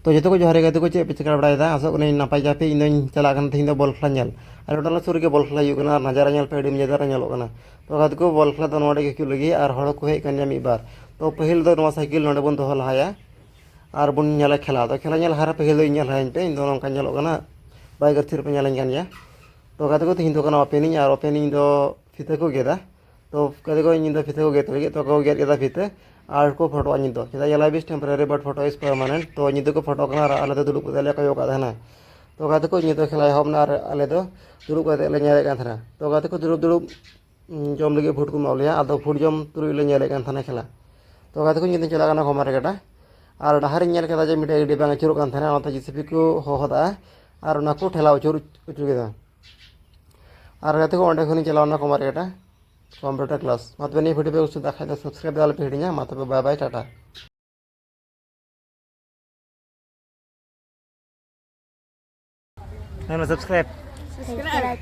तो जो को जोहारे गाते को चे पे चिका बड़ा आसो को नपाय जापे इन चला तीन बल खेला नेल और टोटल सुर के बल खेला और नजारा नेल पे नजारा नेलों तो गाते को बल खेला तो नोड़े के लगी और हड़ को हेज कर बार तो पहिल दो साइकिल नोड़े बन दो लहाया और बन नेला खेला तो खेला हर पहिल इन पे इन नौका नेलोना बाय गथिर पे नेल तो गाते को तीन दो ओपेनिंग और ओपेनिंग दो फीते को गेदा तो गाते को इन फीते को गेद लगे तो को गेद गेदा फीते और को फोटो इन चेदा ये life is temporary but photo is permanent तो इन को फोटो आले दुड़ूब कते कयोगा तो गाते को इन खेला एहबना आले दुड़ूब कते तो गाते को दुड़ूब दुड़ूब जम लगे फुट को मावलिया आदो फुट जम तुरुई ले खेला तो गाते को इन चला कमार गटा और डहार जे मिटे गाड़ी बांग अचुरों जेसीपी को हहदा और को ठेला अचुर अचुर और गाते को अंडे चलाना कमार गटा कंप्यूटर क्लास मतलब नहीं भिडियो पे उससे देखा सब्सक्राइब वाले पे हिड़िया मतलब बाय बाय टाटा सब्सक्राइब